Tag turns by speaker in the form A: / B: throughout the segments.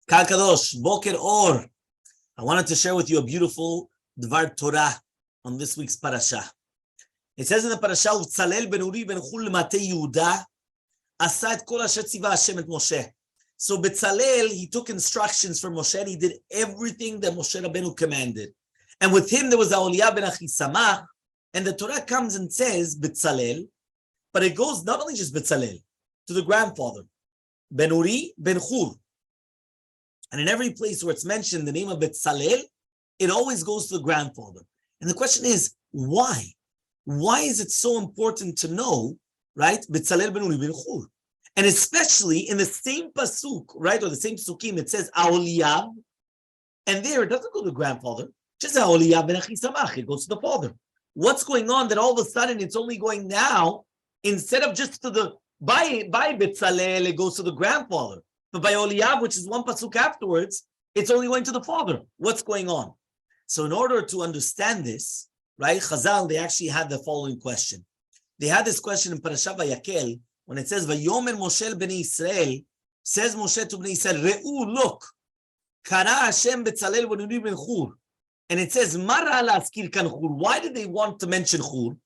A: Kal Kadosh, Boker Or. I wanted to share with you a beautiful Dvar Torah on this week's Parashat. It says in the Parashat, Tzalel ben Uri ben Chul Mate Yehuda, Asa et kol asher tziva Hashem et Moshe. So Betzalel, he took instructions from Moshe, and he did everything that Moshe Rabbeinu commanded. And with him, there was Aholiab ben Achisamach, and the Torah comes and says Betzalel, but it goes not only just Betzalel, to the grandfather, Ben Uri ben Chur. And in every place where it's mentioned the name of Betzalel, it always goes to the grandfather. And the question is, why? Why is it so important to know, right? Betzalel ben Uri ben Chur. And especially in the same pasuk, right, or the same pasukim, it says Aholiab, and there it doesn't go to the grandfather, just Aholiab ben Achisamach, it goes to the father. What's going on that all of a sudden it's only going now, instead of just to the, by Betzalel, it goes to the grandfather. But by Aholiab, which is one pasuk afterwards, it's only going to the father. What's going on? So in order to understand this, right, Chazal, they actually had the following question. They had this question in Parashat Vayakhel, when it says, Vayomer Moshe b'nei Israel, says Moshe to b'nei Israel, Re'u, look, Kara Hashem Betzalel ben Uri ben Chur. And it says, Mara la'askir kan Chur. Why did they want to mention Chur?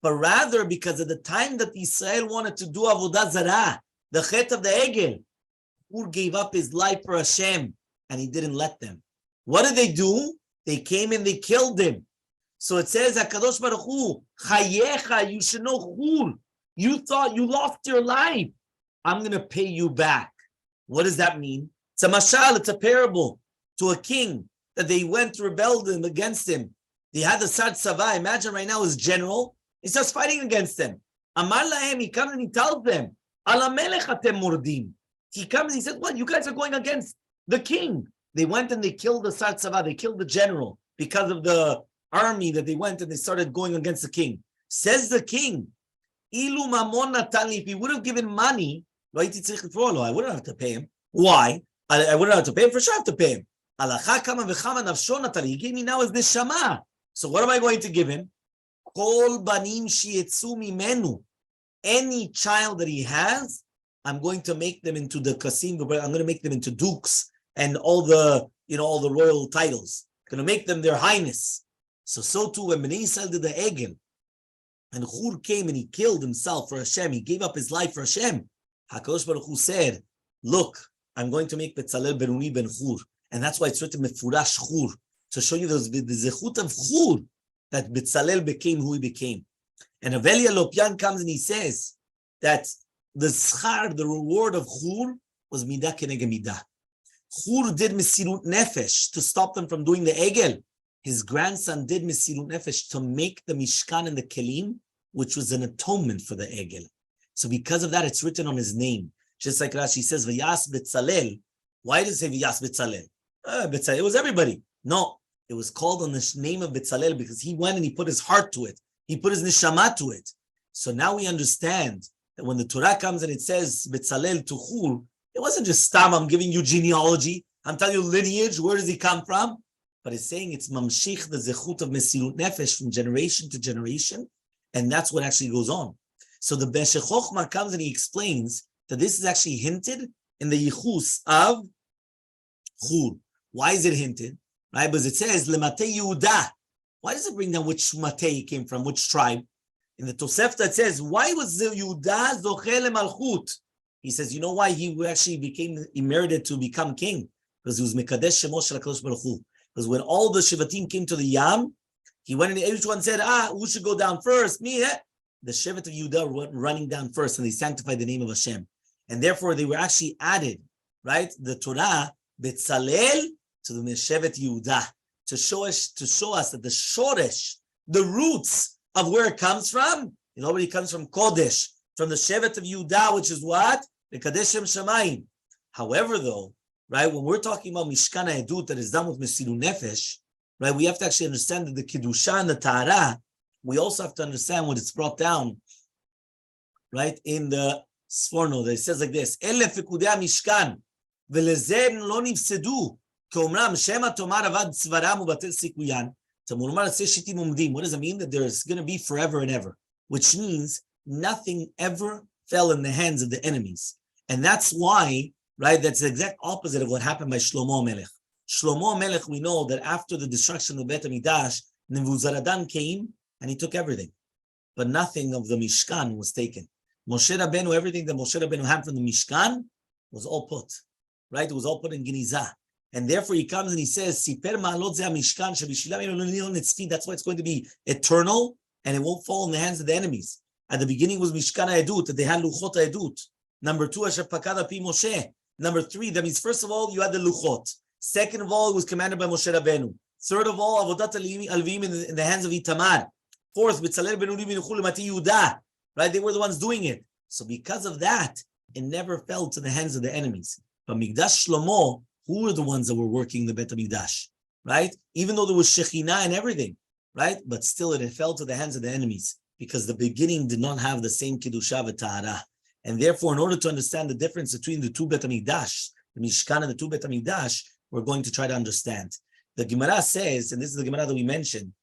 A: But rather because at the time that Israel wanted to do Avodah Zarah, the Chet of the Egel, Chur gave up his life for Hashem, and he didn't let them. What did they do? They came and they killed him. So it says, HaKadosh Baruch Hu, Chayecha, you should know Chur. You thought you lost your life. I'm going to pay you back. What does that mean? It's a mashal, it's a parable to a king that they went to rebel against him. They had the Sar Tzava. Imagine right now his general. He starts fighting against them. Amar lahem, he comes and he tells them, Alamelech atem mordim. He comes and he says, what? You guys are going against the king. They went and they killed the Sar Tzava. They killed the general because of the army that they went and they started going against the king. Says the king, Ilu mamon natali, if he would have given money, I wouldn't have to pay him. Why? I wouldn't have to pay him. For sure I have to pay him. He gave me now his neshama. So what am I going to give him? Kol banim shietzu mimenu. Any child that he has, I'm going to make them into the kasim. I'm going to make them into dukes and all the royal titles. I'm going to make them their highness. So too when Bnei Yisrael did the egel, and Chur came and he killed himself for Hashem. He gave up his life for Hashem. HaKadosh Baruch Hu said, look, I'm going to make Betzalel ben Uri ben Chur. And that's why it's written Mefurash Chur, to show you the zechut of Chur, that Betzalel became who he became. And Avelia Lopian comes and he says that the schar, the reward of Chur, was midah keneged midah. Chur did mesirut nefesh to stop them from doing the egel. His grandson did mesirut nefesh to make the mishkan and the kelim, which was an atonement for the egel. So because of that, it's written on his name. Just like Rashi says, Vayas Betzalel. Why does it say Vayas Betzalel? Betzalel, it was everybody. No, it was called on the name of Betzalel because he went and he put his heart to it. He put his neshama to it. So now we understand that when the Torah comes and it says Betzalel to Chur, it wasn't just stam, I'm giving you genealogy, I'm telling you lineage, where does he come from? But it's saying it's mamshich, the zechut of mesirut nefesh from generation to generation, and that's what actually goes on. So the Beshech Chochmah comes and he explains that this is actually hinted in the yichus of Chur. Why is it hinted? Right? Because it says Lemate Yehuda. Why does it bring down which Mate he came from, which tribe? In the Tosefta it says, why was the Yehuda zocheh lemalchut? He says, you know why he merited to become king? Because he was mekadesh shemo shel HaKadosh Baruch Hu. Because when all the Shevatim came to the Yam, he went and each one said, who should go down first? Me, eh? The Shevet of Yehuda went running down first, and they sanctified the name of Hashem. And therefore, they were actually added, right? The Torah, Betzalel, to the Shevet Yehuda, to show us that the Shoresh, the roots of where it comes from, it already comes from Kodesh, from the Shevet of Yehuda, which is what? The Kadeshem Shamayim. However, though, right, when we're talking about Mishkan HaEdut that is done with Mesirut Nefesh, right, we have to actually understand that the Kiddusha and the Tahara, we also have to understand what it's brought down, right, in the Sforno, that it says like this, Ele Pekudei Mishkan, Velezeh lo nifsedu, Keomram Shema Tomar Avad Tzvaram Ubatel Sikuyan, Tamurmar Tzeh Shitim Umdim. What does it mean? That there's going to be forever and ever, which means nothing ever fell in the hands of the enemies. And that's why right? That's the exact opposite of what happened by Shlomo Melech. Shlomo Melech, we know that after the destruction of Bet HaMikdash, Nebuzaradan came and he took everything, but nothing of the Mishkan was taken. Moshe Rabbeinu, everything that Moshe Rabbeinu had from the Mishkan was all put, right? It was all put in Genizah. And therefore he comes and he says, Siper ma'alot ze Mishkan shebishilam. That's why it's going to be eternal and it won't fall in the hands of the enemies. At the beginning was Mishkan HaEdut, that they had Luchot HaEdut. Number 2, Asher Pakad Pi Moshe. Number 3, that means first of all, you had the Luchot. Second of all, it was commanded by Moshe Rabbeinu. Third of all, Avodat Alvim in the hands of Itamar. Fourth, B'tzalel ben Uri ben Chul Mati Yehuda. Right? They were the ones doing it. So because of that, it never fell to the hands of the enemies. But Mikdash Shlomo, who were the ones that were working the Bet HaMikdash? Right? Even though there was Shekhinah and everything, right? But still it fell to the hands of the enemies because the beginning did not have the same Kiddusha v'Tahara. And therefore, in order to understand the difference between the two Bet HaMikdash, the Mishkan and the two Bet HaMikdash, we're going to try to understand. The Gemara says, and this is the Gemara that we mentioned,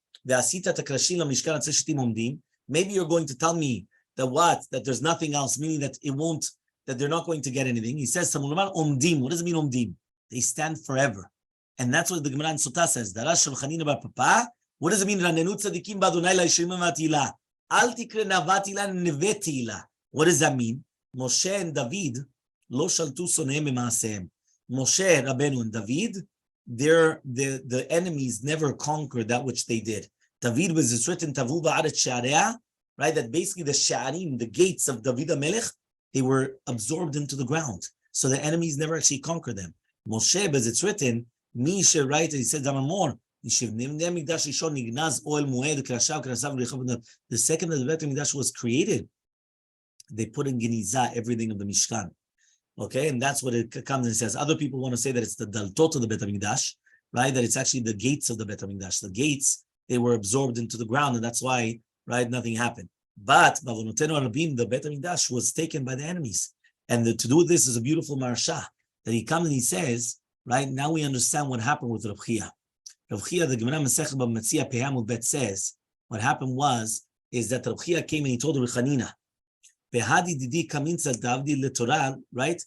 A: maybe you're going to tell me that what? That there's nothing else, meaning that it won't, that they're not going to get anything. He says, omdim. What does it mean, omdim? They stand forever. And that's what the Gemara in Sotah says. What does it mean? What does that mean? Moshe and David, lo shaltu sonehem b'maasehem. Moshe Rabbeinu and David, the enemies never conquered that which they did. David was, it's written, Tavu ba'aret sha'areha, right? That basically the sha'arim, the gates of David HaMelech, they were absorbed into the ground. So the enemies never actually conquered them. Moshe, as it's written, he said, more. The second that the Bet HaMikdash was created, they put in Genizah everything of the Mishkan. Okay, and that's what it comes and says. Other people want to say that it's the daltot of the Bet HaMikdash, right? That it's actually the gates of the Bet HaMikdash. The gates, they were absorbed into the ground, and that's why, right, nothing happened. But Bavonotenu Arabim, the Bet HaMikdash was taken by the enemies. And to do this is a beautiful marsha, that he comes and he says, right, now we understand what happened with Rav Chia. Rav Chia, the Gemara Masechet B'Metzia Peham Bet says, what happened is that Rav Chia came and he told Rav Chanina, right?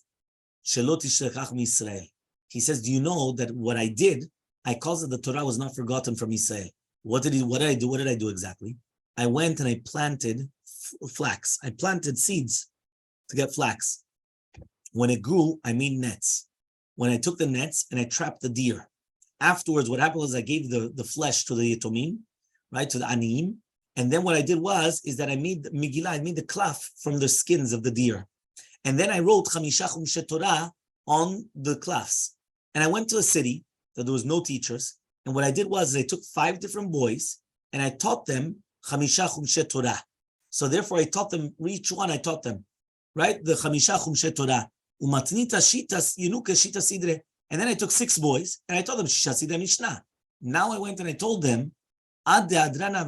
A: He says, do you know that what I did, I caused that the Torah was not forgotten from Israel. What did I do? What did I do exactly? I went and I planted flax. I planted seeds to get flax. When it grew, I made nets. When I took the nets and I trapped the deer. Afterwards, what happened was I gave the flesh to the Yatomim, right, to the Aniyim. And then what I did is that I made the Megillah, I made the klaf from the skins of the deer. And then I wrote Chamisha Chumshe Torah on the klafs. And I went to a city that there was no teachers. And what I did was I took 5 different boys and I taught them Chamisha Chumshe Torah. So therefore I taught them, each one I taught them, right? The Chamisha Chumshe Torah. Umatnita Shitas Yenuke Shita Sidre. And then I took 6 boys and I taught them Shisha Sidre Mishnah. Now I went and I told them, and then I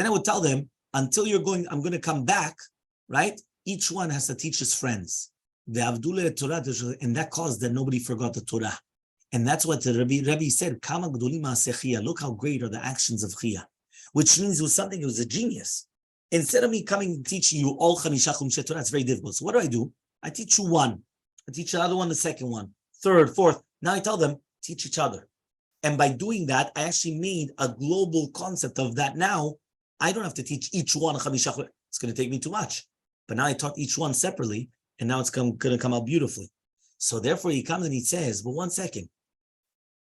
A: would tell them, until I'm going to come back, right? Each one has to teach his friends. And that caused that nobody forgot the Torah. And that's what the Rabbi said, look how great are the actions of Chia. Which means it was something, it was a genius. Instead of me coming and teaching you all Chamisha Chumshe Torah, it's very difficult. So what do? I teach you one. I teach the other one, the second one, third, fourth. Now I tell them, teach each other. And by doing that, I actually made a global concept of that. Now, I don't have to teach each one Chamisha. It's going to take me too much. But now I taught each one separately, and now it's going to come out beautifully. So therefore, he comes and he says, but one second,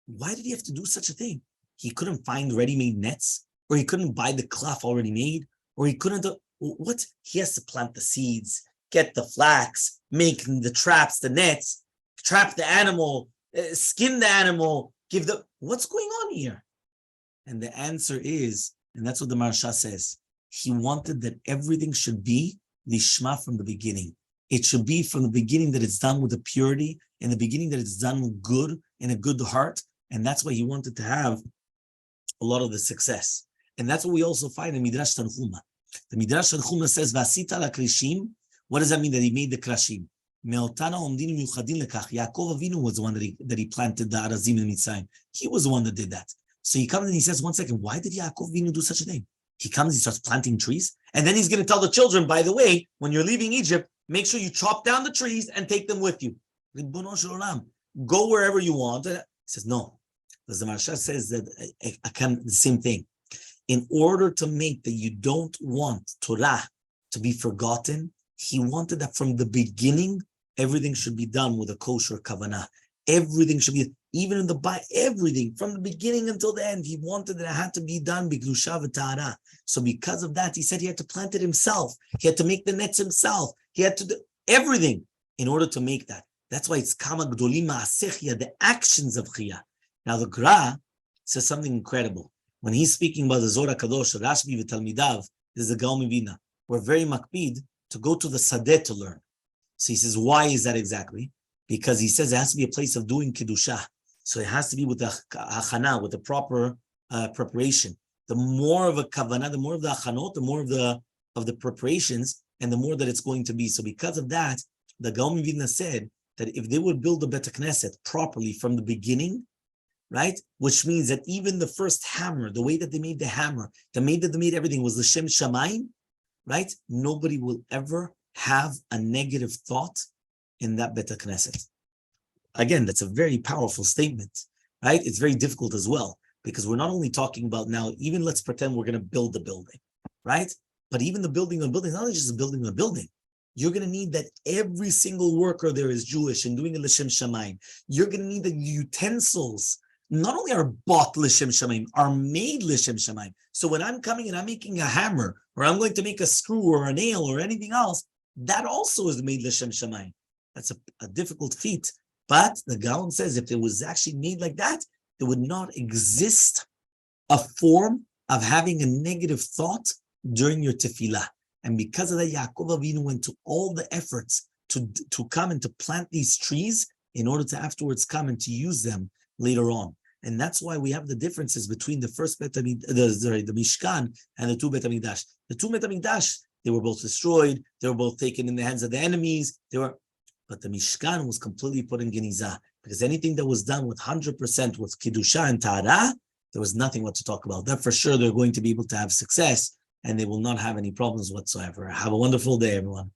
A: why did he have to do such a thing? He couldn't find ready-made nets, or he couldn't buy the cloth already made, or he couldn't do, what? He has to plant the seeds, get the flax, make the traps, the nets, trap the animal, skin the animal, what's going on here? And the answer is, and that's what the Marsha says, he wanted that everything should be lishma from the beginning. It should be from the beginning that it's done with a purity, in the beginning that it's done with good, in a good heart, and that's why he wanted to have a lot of the success. And that's what we also find in Midrash Tanchuma. The Midrash Tanchuma says, Vasita la krishim. What does that mean that he made the krashim? Me'otana omdim miuchadin lekach. Yaakov Avinu was the one that he planted the arazim in Mitzrayim. He was the one that did that. So he comes and he says, one second, why did Yaakov Avinu do such a thing? He comes, he starts planting trees, and then he's going to tell the children, by the way, when you're leaving Egypt, make sure you chop down the trees and take them with you. Go wherever you want. He says, no. Because the Parashat says that the same thing. In order to make that you don't want Torah to be forgotten, he wanted that from the beginning, everything should be done with a kosher kavanah. Everything should be, even in the Bible, everything from the beginning until the end, he wanted that it had to be done b'kedusha v'tahara. So because of that, he said he had to plant it himself. He had to make the nets himself. He had to do everything in order to make that. That's why it's kama gdolim ma'aseh, the actions of chiyah. Now the Gra says something incredible. When he's speaking about the Zohar Kadosh, Rashbi v'Talmidav, this is the Gaon Mivina. We're very makpid to go to the Sadeh to learn. So he says, why is that exactly? Because he says it has to be a place of doing Kedusha. So it has to be with the Hachana, with the proper preparation. The more of a Kavanah, the more of the Hachanot, the more of the preparations, and the more that it's going to be. So because of that, the Gaon Mivina said that if they would build the Bet Knesset properly from the beginning, right? Which means that even the first hammer, the way that they made the hammer, the way that they made everything was L'Shem Shamayim, right? Nobody will ever have a negative thought in that Bet Knesset. Again, that's a very powerful statement, right? It's very difficult as well, because we're not only talking about now, even let's pretend we're going to build the building, right? But even the building of buildings, not only just a building of a building, you're going to need that every single worker there is Jewish and doing a L'Shem Shamayim. You're going to need the utensils not only are bought L'Shem Shamayim, are made L'Shem Shamayim. So when I'm coming and I'm making a hammer, or I'm going to make a screw or a nail or anything else, that also is made L'Shem Shamayim. That's a difficult feat. But the Gaon says if it was actually made like that, there would not exist a form of having a negative thought during your tefillah. And because of that, Yaakov Avinu went to all the efforts to come and to plant these trees in order to afterwards come and to use them later on. And that's why we have the differences between the first the Mishkan and the two Bet HaMikdash. The two Bet HaMikdash, they were both destroyed. They were both taken in the hands of the enemies. But the Mishkan was completely put in Genizah, because anything that was done with 100% with Kedusha and Tahara, there was nothing what to talk about. That for sure they're going to be able to have success, and they will not have any problems whatsoever. Have a wonderful day, everyone.